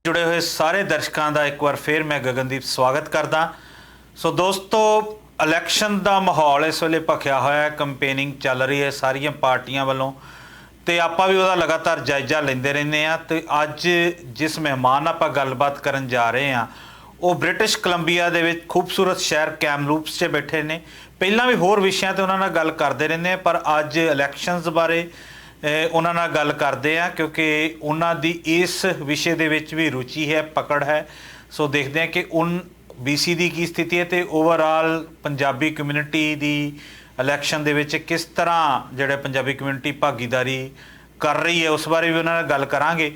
जुड़े हुए सारे दर्शकों का एक बार फिर मैं गगनदीप स्वागत करदा। सो दोस्तों, इलैक्शन का माहौल इस वेले भखिया होया है, कंपेनिंग चल रही है सारिया पार्टियां वालों, तो आपां भी वह लगातार जायजा लेंदे रहंदे आ। तो अज जिस मेहमान आपां गलबात करन जा रहे हैं वो ब्रिटिश कोलंबिया दे विच खूबसूरत शहर कैमलूप्स 'च बैठे ने। पहलां भी होर विषयां ते उन्हां नाल गल करदे रहंदे हैं, पर अज इलैक्शनस बारे उन्हां नाल गल करते हैं क्योंकि उन्हां दी इस विषय दे विच भी रुचि है, पकड़ है। सो देखते हैं कि उन BC की की स्थिति है, तो ओवरऑल पंजाबी कम्यूनिटी दी इलैक्शन दे विच किस तरह जिहड़े पंजाबी कम्यूनिटी भागीदारी कर रही है उस बारे भी उन्हां नाल गल करांगे।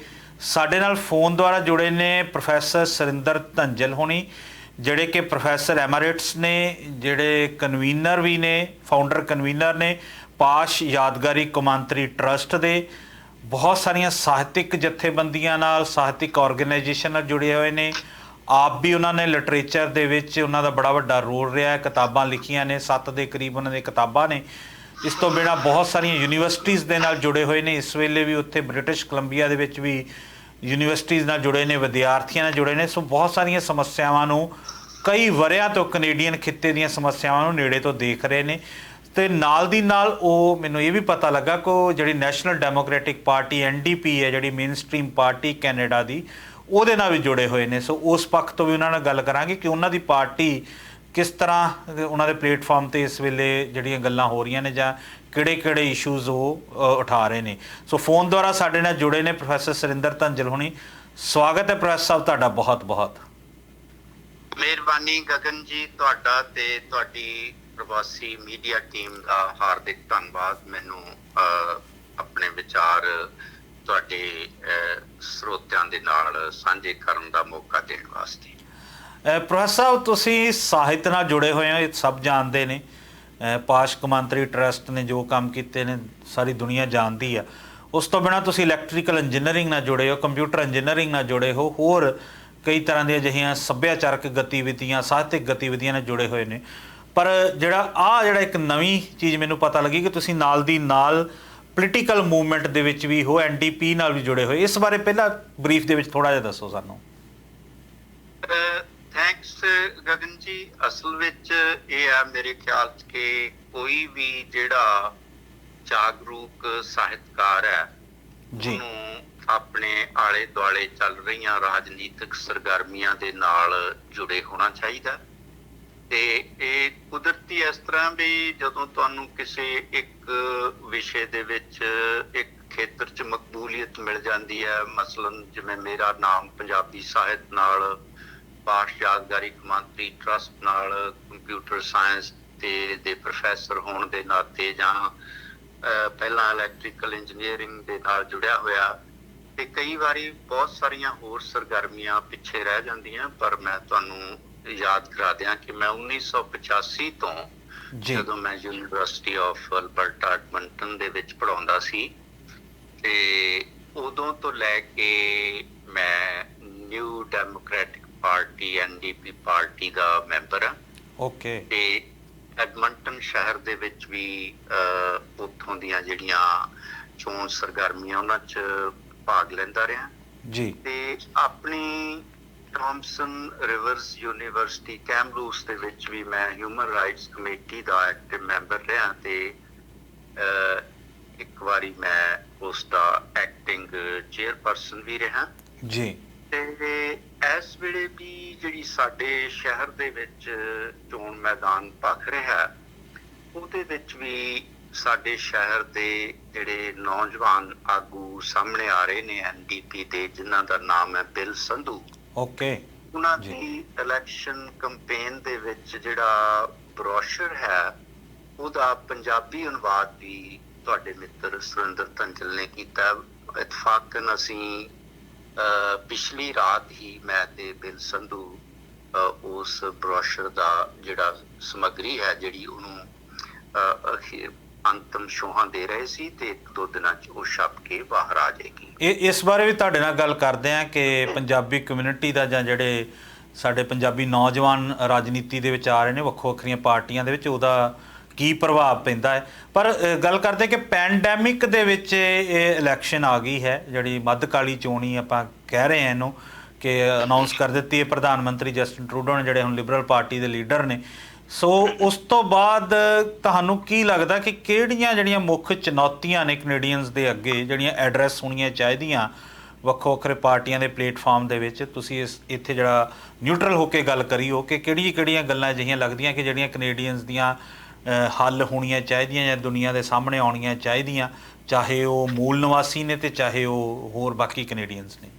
साडे नाल फोन द्वारा जुड़े ने प्रोफैसर सरिंदर धंजल होनी, जिहड़े कि प्रोफैसर एमरिट्स ने, जिहड़े कन्वीनर भी ने, फाउंडर कन्वीनर ने पाश यादगारी कौमांतरी ट्रस्ट दे। बहुत सारिया ਸਾਹਿਤਕ जथेबंदियां नाल, ਸਾਹਿਤਕ ऑर्गेनाइजेशन नाल जुड़े हुए ने। आप भी उन्होंने लिटरेचर दे विच उन्हां दा बड़ा वड्डा रोल रहा है, किताबां लिखियां ने, 7 के करीब उन्होंने किताबां ने। इस तो बिना बहुत सारिया यूनीवर्सिटीज़ दे नाल जुड़े हुए ने। इस वेले भी उत्थे ब्रिटिश कोलंबिया दे विच भी यूनीवर्सिटीज़ नाल जुड़े ने, विद्यार्थियों नाल जुड़े ने। सो बहुत सारिया समस्यावां नूं कई वरियां तो कनेडियन खित्ते दीयां समस्यावां नूं नेड़े तो देख रहे ने। तो नाल दी नाल मैनूं ये भी पता लगा कि जिहड़ी नैशनल डेमोक्रेटिक पार्टी NDP है, जिहड़ी मेन स्ट्रीम पार्टी कैनेडा की, ਉਹਦੇ ਨਾਲ भी जुड़े हुए हैं। सो उस पक्ष तो भी उन्होंने गल करांगे कि उन्हों की पार्टी किस तरह उन्होंने प्लेटफॉर्म पर इस वेले जिहड़ियां गल्लां हो रही ने जां किहड़े-किहड़े इशूज़ वो उठा रहे हैं। सो फोन द्वारा साडे नाल जुड़े ने प्रोफैसर सरिंदर धंजल होनी। स्वागत है प्रोफैसर साहब तुहाडा बहुत बहुत। मेहरबानी गगन जी, तुहाडा ते तुहाडी प्रवासी मीडिया टीम का हार्दिक धन्यवाद। मैनू अपने विचार तुहाडे ਸਰੋਤਿਆਂ ਦੇ ਨਾਲ ਸਾਂਝੇ ਕਰਨ ਦਾ मौका देने वास्ते। प्रोफैसर साहब तुसीं ਸਾਹਿਤ ਨਾਲ जुड़े हुए हो, सब जानते हैं। पाश कौमांतरी ट्रस्ट ने जो काम किए ने सारी दुनिया जानती है। उस तो बिना तुसीं इलैक्ट्रीकल इंजीनियरिंग नाल जुड़े हो, कंप्यूटर इंजीनियरिंग नाल जुड़े हो, होर कई तरह दी अजिहियां सभ्याचारक गतिविधियां, ਸਾਹਿਤਕ गतिविधियां नाल जुड़े हुए हैं। पर जिहड़ा एक नवीं चीज़ मैनू पता लगी कि तुसीं नाल दी नाल पोलीटिकल मूवमेंट दे विच भी हो, NDP नाल भी जुड़े हुए। इस बारे पहला ब्रीफ दे विच थोड़ा जिहा दसो सानूं। थैंक्स गगन जी। असल विच ये है मेरे ख्याल च कि कोई भी जिहड़ा जागरूक ਸਾਹਿਤਕਾਰ है ਉਹਨੂੰ ਆਪਣੇ ਆਲੇ ਦੁਆਲੇ ਚੱਲ ਰਹੀਆਂ ਰਾਜਨੀਤਿਕ ਸਰਗਰਮੀਆਂ ਦੇ ਨਾਲ ਜੁੜੇ ਹੋਣਾ ਚਾਹੀਦਾ। ਤੇ ਇਹ ਕੁਦਰਤੀ ਇਸ ਤਰ੍ਹਾਂ ਵੀ ਜਦੋਂ ਤੁਹਾਨੂੰ ਕਿਸੇ ਇੱਕ ਵਿਸ਼ੇ ਦੇ ਵਿੱਚ ਇੱਕ ਖੇਤਰ 'ਚ ਮਕਬੂਲੀਅਤ ਮਿਲ ਜਾਂਦੀ ਹੈ, ਮਸਲਨ ਜਿਵੇਂ ਮੇਰਾ ਨਾਮ ਪੰਜਾਬੀ ਸਾਹਿਤ ਨਾਲ, ਪਾਸ਼ ਯਾਦਗਾਰੀ ਕੌਮਾਂਤਰੀ ਟਰਸਟ ਨਾਲ, ਕੰਪਿਊਟਰ ਸਾਇੰਸ ਦੇ ਪ੍ਰੋਫੈਸਰ ਹੋਣ ਦੇ ਨਾਤੇ, ਜਾਂ ਪਹਿਲਾਂ ਇਲੈਕਟ੍ਰੀਕਲ ਇੰਜੀਨੀਅਰਿੰਗ ਦੇ ਨਾਲ ਜੁੜਿਆ ਹੋਇਆ, ਤੇ ਕਈ ਵਾਰੀ ਬਹੁਤ ਸਾਰੀਆਂ ਹੋਰ ਸਰਗਰਮੀਆਂ ਪਿੱਛੇ ਰਹਿ ਜਾਂਦੀਆਂ। ਪਰ ਮੈਂ ਤੁਹਾਨੂੰ याद करा दिया कि मैं 1985 तो ਜਦੋਂ मैं यूनिवर्सिटी ऑफ अल्बर्टा एडमंटन ਦੇ ਵਿੱਚ ਪੜਾਉਂਦਾ ਸੀ, ਤੇ ਉਦੋਂ ਤੋਂ ਲੈ ਕੇ ਮੈਂ New Democratic Party NDP party ਦਾ ਮੈਂਬਰ ਹਾਂ। ਓਕੇ। ਤੇ ਐਡਮੰਟਨ ਸ਼ਹਿਰ ਦੇ ਵਿੱਚ ਵੀ ਉੱਥੋਂ ਦੀਆਂ ਜਿਹੜੀਆਂ ਚੋਣ ਸਰਗਰਮੀਆਂ ਉਹਨਾਂ 'ਚ ਭਾਗ ਲੈਂਦਾ ਰਿਹਾ ਜੀ। ਤੇ ਆਪਣੀ थॉमसन रिवर्स यूनीवर्सिटी कैमलूप्स ਦੇ ਵਿੱਚ ਵੀ ਮੈਂ ਹਿਊਮਨ ਰਾਈਟਸ ਕਮੇਟੀ ਦਾ ਐਕਟਿਵ ਮੈਂਬਰ ਰਿਹਾ, ਤੇ ਇੱਕ ਵਾਰੀ ਮੈਂ ਉਸ ਦਾ ਐਕਟਿੰਗ ਚੇਅਰਪਰਸਨ ਵੀ ਰਿਹਾ ਜੀ। ਤੇ ਇਸ ਵੇਲੇ ਵੀ ਜਿਹੜੀ ਸਾਡੇ ਸ਼ਹਿਰ ਦੇ ਵਿੱਚ ਚੋਣ ਮੈਦਾਨ ਭਖ ਰਿਹਾ, ਉਹਦੇ ਵਿੱਚ ਵੀ ਸਾਡੇ ਸ਼ਹਿਰ ਦੇ ਜਿਹੜੇ ਨੌਜਵਾਨ ਆਗੂ ਸਾਹਮਣੇ ਆ ਰਹੇ ਨੇ NDP ਦੇ, ਜਿਨ੍ਹਾਂ ਦਾ ਨਾਮ ਹੈ ਬਿਲ ਸੰਧੂ। ਓਕੇ। ਉਹਨਾਂ ਦੀ ਇਲੈਕਸ਼ਨ ਕੰਪੇਨ ਦੇ ਵਿੱਚ ਜਿਹੜਾ ਬਰੋਸ਼ਰ ਹੈ ਉਹਦਾ ਪੰਜਾਬੀ ਅਨੁਵਾਦ ਵੀ ਤੁਹਾਡੇ ਮਿੱਤਰ ਸਰਿੰਦਰ ਧੰਜਲ ਨੇ ਕੀਤਾ। ਇਤਫਾਕਨ ਅਸੀਂ ਪਿਛਲੀ ਰਾਤ ਹੀ ਮੈਂ ਤੇ ਬਿਲ ਸੰਧੂ ਉਸ ਬਰੋਸ਼ਰ ਦਾ ਜਿਹੜਾ ਸਮੱਗਰੀ ਹੈ ਜਿਹੜੀ ਉਹਨੂੰ अंतिम शोहां दे रहे सी, ते 1-2 दिनों च वो छप के बाहर आ जाएगी। इस बारे भी तुहाडे नाल गल करदे हैं कि पंजाबी कम्यूनिटी दा जां जिहड़े साडे पंजाबी नौजवान राजनीति दे विच आ रहे ने वक्खो वक्खरियां पार्टियां दे विच ओहदा की प्रभाव पैंदा है। पर गल करदे कि पैंडैमिक दे विच इलैक्शन आ गई है, जिहड़ी मद्धकाली चोणी आपां कह रहे हैं इहनूं, ਕਿ ਅਨਾਉਂਸ ਕਰ ਦਿੱਤੀ ਹੈ ਪ੍ਰਧਾਨ ਮੰਤਰੀ ਜਸਟਿਨ ਟਰੂਡੋ ਨੇ, ਜਿਹੜੇ ਹੁਣ ਲਿਬਰਲ ਪਾਰਟੀ ਦੇ ਲੀਡਰ ਨੇ। ਸੋ ਉਸ ਤੋਂ ਬਾਅਦ ਤੁਹਾਨੂੰ ਕੀ ਲੱਗਦਾ ਕਿ ਕਿਹੜੀਆਂ ਜਿਹੜੀਆਂ ਮੁੱਖ ਚੁਣੌਤੀਆਂ ਨੇ ਕੈਨੇਡੀਅਨਸ ਦੇ ਅੱਗੇ, ਜਿਹੜੀਆਂ ਐਡਰੈਸ ਹੋਣੀਆਂ ਚਾਹੀਦੀਆਂ ਵੱਖੋ ਵੱਖਰੇ ਪਾਰਟੀਆਂ ਦੇ ਪਲੇਟਫਾਰਮ ਦੇ ਵਿੱਚ? ਤੁਸੀਂ ਇੱਥੇ ਜਿਹੜਾ ਨਿਊਟਰਲ ਹੋ ਕੇ ਗੱਲ ਕਰੀ ਹੋ ਕਿ ਕਿਹੜੀਆਂ ਗੱਲਾਂ ਅਜਿਹੀਆਂ ਲੱਗਦੀਆਂ ਕਿ ਜਿਹੜੀਆਂ ਕੈਨੇਡੀਅਨਸ ਦੀਆਂ ਹੱਲ ਹੋਣੀਆਂ ਚਾਹੀਦੀਆਂ ਜਾਂ ਦੁਨੀਆ ਦੇ ਸਾਹਮਣੇ ਆਉਣੀਆਂ ਚਾਹੀਦੀਆਂ, ਚਾਹੇ ਉਹ ਮੂਲ ਨਿਵਾਸੀ ਨੇ ਤੇ ਚਾਹੇ ਉਹ ਹੋਰ ਬਾਕੀ ਕੈਨੇਡੀਅਨਸ ਨੇ?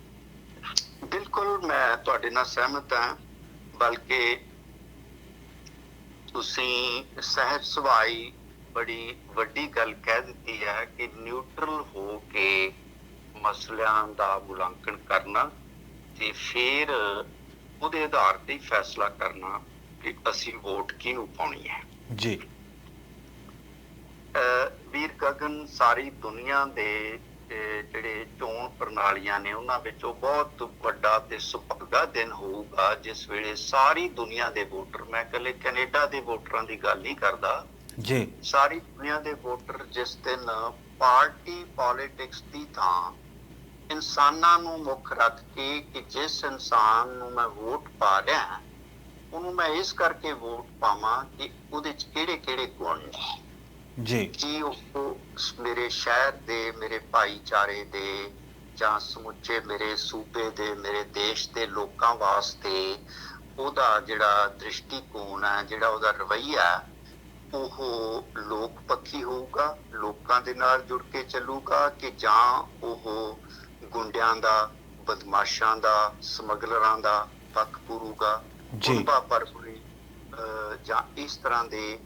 ਬਿਲਕੁਲ ਮੈਂ ਤੁਹਾਡੇ ਨਾਲ ਸਹਿਮਤ ਹਾਂ, ਬਲਕਿ ਤੁਸੀਂ ਸਹਿਜ ਸੁਭਾਈ ਬੜੀ ਵੱਡੀ ਗੱਲ ਕਹਿ ਦਿੱਤੀ ਹੈ ਕਿ ਨਿਊਟਰਲ ਹੋ ਕੇ ਮਸਲਿਆਂ ਦਾ ਮੁਲਾਂਕਣ ਕਰਨਾ ਤੇ ਫਿਰ ਉਹਦੇ ਆਧਾਰ ਤੇ ਫੈਸਲਾ ਕਰਨਾ ਕਿ ਅਸੀਂ ਵੋਟ ਕਿਹਨੂੰ ਪਾਉਣੀ ਹੈ। ਜੀ ਵੀਰ ਗਗਨ, ਸਾਰੀ ਦੁਨੀਆ ਦੇ ਜਿਹੜੇ ਚੋਣ ਪ੍ਰਣਾਲੀਆਂ ਨੇ ਉਹਨਾਂ ਵਿੱਚੋਂ ਬਹੁਤ ਵੱਡਾ ਤੇ ਸੁਭਾਗਾ ਦਿਨ ਹੋਊਗਾ ਜਿਸ ਵੇਲੇ ਸਾਰੀ ਦੁਨੀਆ ਦੇ ਵੋਟਰ, ਮੈਂ ਇਕੱਲੇ ਕੈਨੇਡਾ ਦੇ ਵੋਟਰਾਂ ਦੀ ਗੱਲ ਨਹੀਂ ਕਰਦਾ ਜੀ, ਸਾਰੀ ਦੁਨੀਆ ਦੇ ਵੋਟਰ ਜਿਸ ਦਿਨ ਪਾਰਟੀ ਪੋਲਿਟਿਕਸ ਦੀ ਥਾਂ ਇਨਸਾਨਾਂ ਨੂੰ ਮੁੱਖ ਰੱਖ ਕੇ ਕਿ ਜਿਸ ਇਨਸਾਨ ਨੂੰ ਮੈਂ ਵੋਟ ਪਾ ਰਿਹਾ ਉਹਨੂੰ ਮੈਂ ਇਸ ਕਰਕੇ ਵੋਟ ਪਾਵਾਂ ਕਿ ਉਹਦੇ ਚ ਕਿਹੜੇ ਕਿਹੜੇ ਗੁਣ ਨੇ ਜੀ, ਕੀ ਉਹ ਮੇਰੇ ਸ਼ਹਿਰ ਦੇ, ਮੇਰੇ ਭਾਈਚਾਰੇ ਦੇ ਜਾਂ ਸਮੁੱਚੇ ਮੇਰੇ ਸੂਬੇ ਦੇ, ਮੇਰੇ ਦੇਸ਼ ਦੇ ਲੋਕਾਂ ਵਾਸਤੇ ਉਹਦਾ ਜਿਹੜਾ ਦ੍ਰਿਸ਼ਟੀਕੋਣ ਹੈ, ਜਿਹੜਾ ਉਹਦਾ ਰਵੱਈਆ ਉਹ ਲੋਕ ਪੱਖੀ ਹੋਊਗਾ, ਲੋਕਾਂ ਦੇ ਨਾਲ ਜੁੜ ਕੇ ਚੱਲੂਗਾ, ਕਿ ਜਾਂ ਉਹ ਗੁੰਡਿਆਂ ਦਾ, ਬਦਮਾਸ਼ਾਂ ਦਾ, ਸਮਗਲਰਾਂ ਦਾ ਪੱਖ ਪੂਰੂਗਾ, ਗੁੰਬਾ ਪਰਪੁਰੀ ਜਾਂ ਇਸ ਤਰ੍ਹਾਂ ਦੇ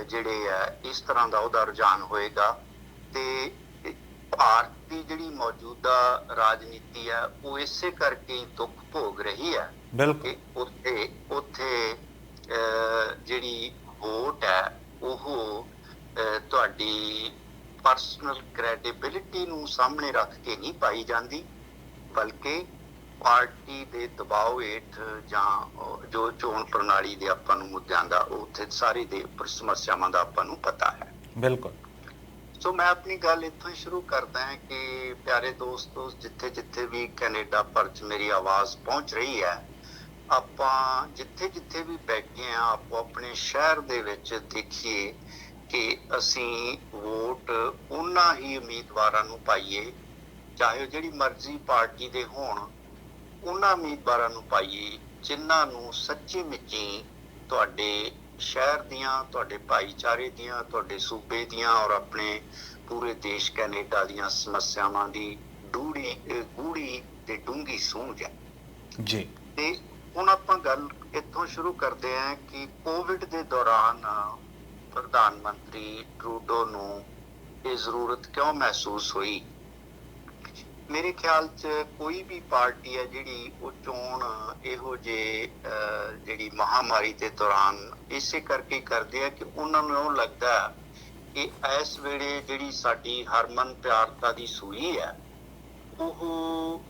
ਜਿਹੜੇ ਹੈ ਇਸ ਤਰ੍ਹਾਂ ਦਾ ਉਹਦਾ ਰੁਝਾਨ ਹੋਏਗਾ। ਤੇ ਭਾਰਤ ਦੀ ਜਿਹੜੀ ਮੌਜੂਦਾ ਰਾਜਨੀਤੀ ਹੈ ਉਹ ਇਸੇ ਕਰਕੇ ਦੁੱਖ ਭੋਗ ਰਹੀ ਹੈ ਕਿ ਉੱਥੇ ਜਿਹੜੀ ਵੋਟ ਹੈ ਉਹ ਤੁਹਾਡੀ ਪਰਸਨਲ ਕ੍ਰੈਡੀਬਿਲਿਟੀ ਨੂੰ ਸਾਹਮਣੇ ਰੱਖ ਕੇ ਨਹੀਂ ਪਾਈ ਜਾਂਦੀ, ਬਲਕਿ ਪਾਰਟੀ ਦੇ ਦਬਾਅ ਹੇਠ ਜਾਂ ਜੋ ਚੋਣ ਪ੍ਰਣਾਲੀ ਦੇ ਆਪਾਂ ਨੂੰ ਮੁੱਦਿਆਂ ਦਾ ਉੱਥੇ ਸਾਰੇ ਦੇ ਉੱਪਰ ਸਮੱਸਿਆਵਾਂ ਦਾ ਆਪਾਂ ਨੂੰ ਪਤਾ ਹੈ। ਬਿਲਕੁਲ। ਸੋ ਮੈਂ ਆਪਣੀ ਗੱਲ ਇੱਥੋਂ ਹੀ ਸ਼ੁਰੂ ਕਰਦਾ ਹਾਂ ਕਿ ਪਿਆਰੇ ਦੋਸਤੋ, ਜਿੱਥੇ ਜਿੱਥੇ ਵੀ ਕੈਨੇਡਾ ਭਰ 'ਚ ਮੇਰੀ ਆਵਾਜ਼ ਪਹੁੰਚ ਰਹੀ ਹੈ, ਆਪਾਂ ਜਿੱਥੇ ਜਿੱਥੇ ਵੀ ਬੈਠੇ ਹਾਂ ਆਪੋ ਆਪਣੇ ਸ਼ਹਿਰ ਦੇ ਵਿੱਚ ਦੇਖੀਏ ਕਿ ਅਸੀਂ ਵੋਟ ਉਹਨਾਂ ਹੀ ਉਮੀਦਵਾਰਾਂ ਨੂੰ ਪਾਈਏ, ਚਾਹੇ ਉਹ ਜਿਹੜੀ ਮਰਜ਼ੀ ਪਾਰਟੀ ਦੇ ਹੋਣ, ਉਹਨਾਂ ਉਮੀਦਵਾਰਾਂ ਨੂੰ ਪਾਈਏ ਜਿਨ੍ਹਾਂ ਨੂੰ ਸੱਚੀ ਮੁੱਚੀ ਤੁਹਾਡੇ ਸ਼ਹਿਰ ਦੀਆਂ, ਤੁਹਾਡੇ ਭਾਈਚਾਰੇ ਦੀਆਂ, ਤੁਹਾਡੇ ਸੂਬੇ ਦੀਆਂ ਔਰ ਆਪਣੇ ਪੂਰੇ ਦੇਸ਼ ਕੈਨੇਡਾ ਦੀਆਂ ਸਮੱਸਿਆਵਾਂ ਦੀ ਗੂੜੀ ਤੇ ਡੂੰਘੀ ਸੂਝ ਹੈ ਜੀ। ਤੇ ਹੁਣ ਆਪਾਂ ਗੱਲ ਇੱਥੋਂ ਸ਼ੁਰੂ ਕਰਦੇ ਹਾਂ ਕਿ ਕੋਵਿਡ ਦੇ ਦੌਰਾਨ ਪ੍ਰਧਾਨ ਮੰਤਰੀ ਟਰੂਡੋ ਨੂੰ ਇਹ ਜ਼ਰੂਰਤ ਕਿਉਂ ਮਹਿਸੂਸ ਹੋਈ। ਮੇਰੇ ਖਿਆਲ 'ਚ ਕੋਈ ਵੀ ਪਾਰਟੀ ਹੈ ਜਿਹੜੀ ਉਹ ਚੋਣ ਇਹੋ ਜਿਹੇ ਜਿਹੜੀ ਮਹਾਮਾਰੀ ਦੇ ਦੌਰਾਨ ਇਸੇ ਕਰਕੇ ਕਰਦੇ ਆ ਕਿ ਉਹਨਾਂ ਨੂੰ ਉਹ ਲੱਗਦਾ ਕਿ ਇਸ ਵੇਲੇ ਜਿਹੜੀ ਸਾਡੀ ਹਰਮਨ ਪਿਆਰਤਾ ਦੀ ਸੂਈ ਹੈ ਉਹ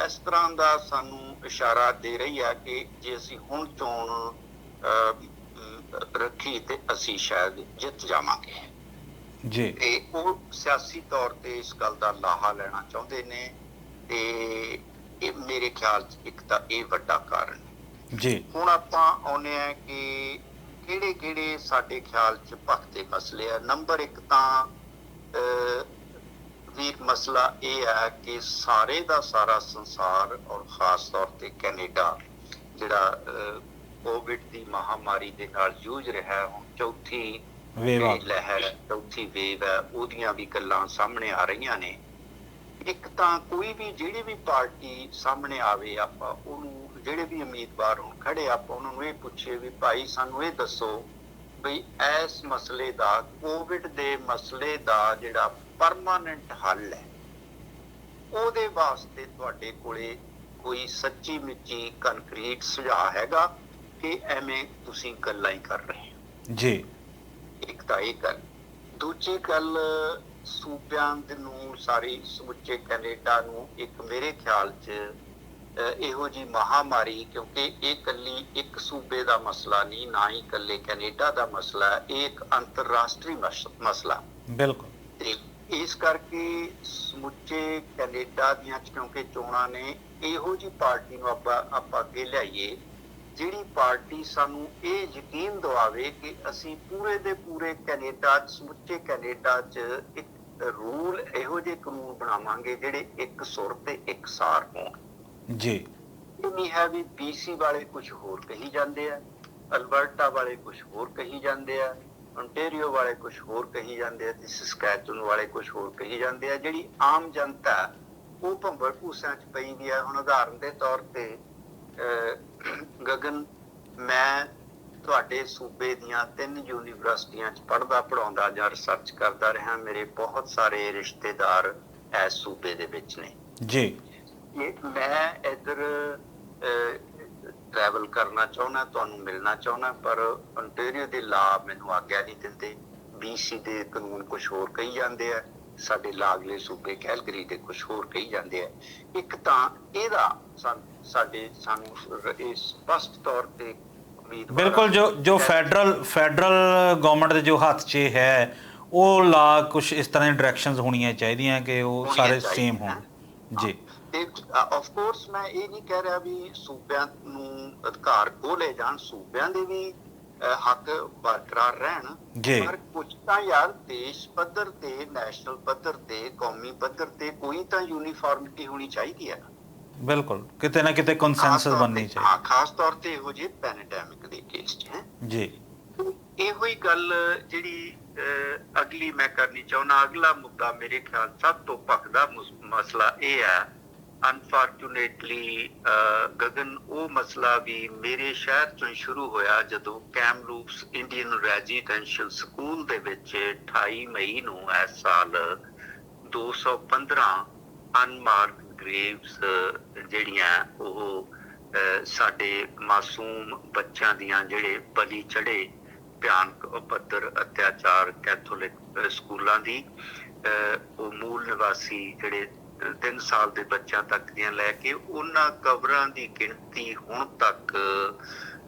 ਇਸ ਤਰ੍ਹਾਂ ਦਾ ਸਾਨੂੰ ਇਸ਼ਾਰਾ ਦੇ ਰਹੀ ਹੈ ਕਿ ਜੇ ਅਸੀਂ ਹੁਣ ਚੋਣ ਰੱਖੀ ਤੇ ਅਸੀਂ ਸ਼ਾਇਦ ਜਿੱਤ ਜਾਵਾਂਗੇ ਜੀ। ਤੇ ਉਹ ਸਿਆਸੀ ਤੌਰ ਤੇ ਇਸ ਗੱਲ ਦਾ ਲਾਹਾ ਲੈਣਾ ਚਾਹੁੰਦੇ ਨੇ ਤੇ ਇਹ ਮੇਰੇ ਖਿਆਲ 'ਚ ਇੱਕ ਤਾਂ ਇਹ ਵੱਡਾ ਕਾਰਨ ਜੀ। ਹੁਣ ਆਪਾਂ ਆਉਂਦੇ ਆ ਕਿ ਕਿਹੜੇ ਕਿਹੜੇ ਸਾਡੇ ਖਿਆਲ 'ਚ ਭਖਦੇ ਮਸਲੇ ਆ। ਨੰਬਰ 1 ਤਾਂ ਵੀ ਮਸਲਾ ਇਹ ਹੈ ਕਿ ਸਾਰੇ ਦਾ ਸਾਰਾ ਸੰਸਾਰ ਔਰ ਖਾਸ ਤੌਰ ਤੇ ਕੈਨੇਡਾ ਜਿਹੜਾ ਕੋਵਿਡ ਦੀ ਮਹਾਮਾਰੀ ਦੇ ਨਾਲ ਜੂਝ ਰਿਹਾ ਹੈ, ਹੁਣ ਚੌਥੀ ਲਹਿਰ, ਚੌਥੀ ਵੇਵ ਹੈ, ਉਹਦੀਆਂ ਵੀ ਗੱਲਾਂ ਸਾਹਮਣੇ ਆ ਰਹੀਆਂ ਨੇ। ਇੱਕ ਤਾਂ ਕੋਈ ਵੀ ਜਿਹੜੀ ਵੀ ਪਾਰਟੀ ਸਾਹਮਣੇ ਆਵੇ, ਆਪਾਂ ਉਹਨੂੰ ਜਿਹੜੇ ਵੀ ਉਮੀਦਵਾਰ ਹੁਣ ਖੜੇ ਆਪਾਂ ਉਹਨਾਂ ਨੂੰ ਇਹ ਪੁੱਛੇ ਵੀ ਭਾਈ ਸਾਨੂੰ ਇਹ ਦੱਸੋ ਵੀ ਇਸ ਮਸਲੇ ਦਾ, ਕੋਵਿਡ ਦੇ ਮਸਲੇ ਦਾ ਜਿਹੜਾ ਪਰਮਾਨੈਂਟ ਹੱਲ ਹੈ ਉਹਦੇ ਵਾਸਤੇ ਤੁਹਾਡੇ ਕੋਲੇ ਕੋਈ ਸੱਚੀ ਮੁੱਚੀ ਕੰਕਰੀਟ ਸੁਝਾਅ ਹੈਗਾ ਕਿ ਐਵੇਂ ਤੁਸੀਂ ਗੱਲਾਂ ਹੀ ਕਰ ਰਹੇ ਹੋ ਜੀ। ਇੱਕ ਤਾਂ ਇਹ ਗੱਲ। ਦੂਜੀ ਗੱਲ, ਸੂਬਿਆਂ ਨੂੰ, ਸਾਰੀ ਸਮੁੱਚੇ ਕੈਨੇਡਾ ਨੂੰ ਇੱਕ ਮੇਰੇ ਖਿਆਲ 'ਚ ਇਹੋ ਜਿਹੀ ਮਹਾਮਾਰੀ, ਕਿਉਂਕਿ ਇਹ ਇਕੱਲੀ ਇੱਕ ਸੂਬੇ ਦਾ ਮਸਲਾ ਨਹੀਂ, ਨਾ ਹੀ ਇਕੱਲੇ ਕੈਨੇਡਾ ਦਾ ਮਸਲਾ, ਇਹ ਇੱਕ ਅੰਤਰਰਾਸ਼ਟਰੀ ਮਸਲਾ। ਬਿਲਕੁਲ। ਤੇ ਇਸ ਕਰਕੇ ਸਮੁੱਚੇ ਕੈਨੇਡਾ ਦੀਆਂ ਕਿਉਂਕਿ ਚੋਣਾਂ ਨੇ, ਇਹੋ ਜਿਹੀ ਪਾਰਟੀ ਨੂੰ ਆਪਾਂ ਅੱਗੇ ਲਿਆਈਏ ਜਿਹੜੀ ਪਾਰਟੀ ਸਾਨੂੰ ਇਹ ਯਕੀਨ ਦਿਵਾਵੇ ਕਿ ਅਸੀਂ ਪੂਰੇ ਦੇ ਪੂਰੇ ਕੈਨੇਡਾ 'ਚ, ਸਮੁੱਚੇ ਕੈਨੇਡਾ 'ਚ ਇੱਕ ਰੂਲ, ਇਹੋ ਜਿਹੇ ਕਾਨੂੰਨ ਬਣਾਵਾਂਗੇ ਜਿਹੜੇ ਇੱਕ ਸੁਰ ਤੇ ਇੱਕਸਾਰ ਹੋਣ। ਜੀ, ਇਹ ਨਹੀਂ ਹੈ ਵੀ BC ਵਾਲੇ ਕੁਝ ਹੋਰ ਕਹੀ ਜਾਂਦੇ ਆ, ਅਲਬਰਟਾ ਵਾਲੇ ਕੁਝ ਹੋਰ ਕਹੀ ਜਾਂਦੇ ਆ, ontario ਵਾਲੇ ਕੁਝ ਹੋਰ ਕਹੀ ਜਾਂਦੇ ਆ ਤੇ ਸਸਕੈਚੂਨ ਵਾਲੇ ਕੁਝ ਹੋਰ ਕਹੀ ਜਾਂਦੇ ਆ। ਜਿਹੜੀ ਆਮ ਜਨਤਾ ਉਹ ਭੰਬਲ ਭੂਸਿਆਂ 'ਚ ਪਈ ਦੀ ਆ। ਹੁਣ ਉਦਾਹਰਨ ਦੇ ਤੌਰ ਤੇ ਗਗਨ, ਮੈਂ ਤੁਹਾਡੇ ਸੂਬੇ ਦੀਆਂ 3 ਯੂਨੀਵਰਸਿਟੀਆਂ 'ਚ ਪੜ੍ਹਾਉਂਦਾ ਜਾਂ ਰਿਸਰਚ ਕਰਦਾ ਰਿਹਾ। ਮੇਰੇ ਬਹੁਤ ਸਾਰੇ ਰਿਸ਼ਤੇਦਾਰ ਇਸ ਸੂਬੇ ਦੇ ਵਿੱਚ ਨੇ ਜੀ। ਮੈਂ ਇੱਧਰ ਟਰੈਵਲ ਕਰਨਾ ਚਾਹੁੰਦਾ, ਤੁਹਾਨੂੰ ਮਿਲਣਾ ਚਾਹੁੰਦਾ, ਪਰ ontario ਦੇ ਲਾਅ ਮੈਨੂੰ ਆਗਿਆ ਨਹੀਂ ਦਿੰਦੇ। BC ਦੇ ਕਾਨੂੰਨ ਕੁਝ ਹੋਰ ਕਹੀ ਜਾਂਦੇ ਆ, ਸਾਡੇ ਲਾਗਲੇ ਸੂਬੇ ਕੈਲਗਰੀ ਦੇ ਕੁਝ ਹੋਰ ਕਹੀ ਜਾਂਦੇ ਆ। ਇੱਕ ਤਾਂ ਇਹਦਾ ਸਾਨੂੰ ਇਹ ਸਪਸ਼ਟ ਤੌਰ ਤੇ ਬਿਲਕੁਲ ਜੋ ਫੈਡਰਲ ਗਵਰਨਮੈਂਟ ਦੇ ਜੋ ਹੱਥ 'ਚ ਹੈ ਉਹ ਲਾ ਕੁਝ ਇਸ ਤਰ੍ਹਾਂ ਦੀ ਡਾਇਰੈਕਸ਼ਨਸ ਹੋਣੀਆਂ ਚਾਹੀਦੀਆਂ ਕਿ ਉਹ ਸਾਰੇ ਸੇਮ ਹੋਣ। ਜੀ, ਆਫ ਕੋਰਸ ਮੈਂ ਇਹ ਨਹੀਂ ਕਹਿ ਰਿਹਾ ਵੀ ਸੂਬਿਆਂ ਨੂੰ ਅਧਿਕਾਰ ਖੋਲੇ ਜਾਣ, ਸੂਬਿਆਂ ਦੇ ਵੀ ਹੱਕ ਬਰਕਰਾਰ ਰਹਿਣ, ਪਰ ਕੁਝ ਤਾਂ ਯਾਰ ਦੇਸ਼ ਪੱਧਰ ਤੇ, ਨੈਸ਼ਨਲ ਪੱਧਰ ਤੇ, ਕੌਮੀ ਪੱਧਰ ਤੇ ਕੋਈ ਤਾਂ ਯੂਨੀਫਾਰਮਿਟੀ ਹੋਣੀ ਚਾਹੀਦੀ ਹੈ। ਬਿਲਕੁਲ, ਕਿਤੇ ਨਾ ਕਿਤੇ ਕੰਸੈਂਸਸ ਬਣਨੀ ਚਾਹੀਦੀ। ਹਾਂ, ਖਾਸ ਤੌਰ ਤੇ ਇਹੋ ਜਿਹੇ ਪੈਂਡੇਮਿਕ ਦੇ ਕੇਸ 'ਚ ਹੈ ਜੀ। ਇਹੋ ਹੀ ਗੱਲ ਜਿਹੜੀ ਅਗਲੀ ਮੈਂ ਕਰਨੀ ਚਾਹੁੰਦਾ, ਅਗਲਾ ਮੁੱਦਾ ਮੇਰੇ ਖਿਆਲ ਸਭ ਤੋਂ ਭਖਦਾ ਮਸਲਾ ਇਹ ਹੈ। ਅਨਫੋਰਚੂਨੇਟਲੀ ਗਗਨ, ਉਹ ਮਸਲਾ ਵੀ ਮੇਰੇ ਸ਼ਹਿਰ ਚੋਂ ਸ਼ੁਰੂ ਹੋਇਆ ਜਦੋਂ ਕੈਮਲੂਪਸ ਇੰਡੀਅਨ ਰੈਜ਼ੀਡੈਂਸ਼ੀਅਲ ਸਕੂਲ ਦੇ ਵਿੱਚ 28 ਮਈ ਨੂੰ ਇਸ ਸਾਲ 215 ਅਨਮਾਰਕਡ ਗ੍ਰੇਵਸ ਜਿਹੜੀਆਂ ਉਹ ਸਾਡੇ ਮਾਸੂਮ ਬੱਚਿਆਂ ਦੀਆਂ ਜਿਹੜੇ ਬਲੀ ਚੜੇ ਭਿਆਨਕ ਉਪੱਦਰ ਅਤਿਆਚਾਰ ਕੈਥੋਲਿਕ ਸਕੂਲਾਂ ਦੀ, ਉਹ ਮੂਲ ਨਿਵਾਸੀ ਜਿਹੜੇ 3 ਸਾਲ ਦੇ ਬੱਚਿਆਂ ਤੱਕ ਦੀਆਂ ਲੈ ਕੇ ਉਹਨਾਂ ਕਬਰਾਂ ਦੀ ਗਿਣਤੀ ਹੁਣ ਤੱਕ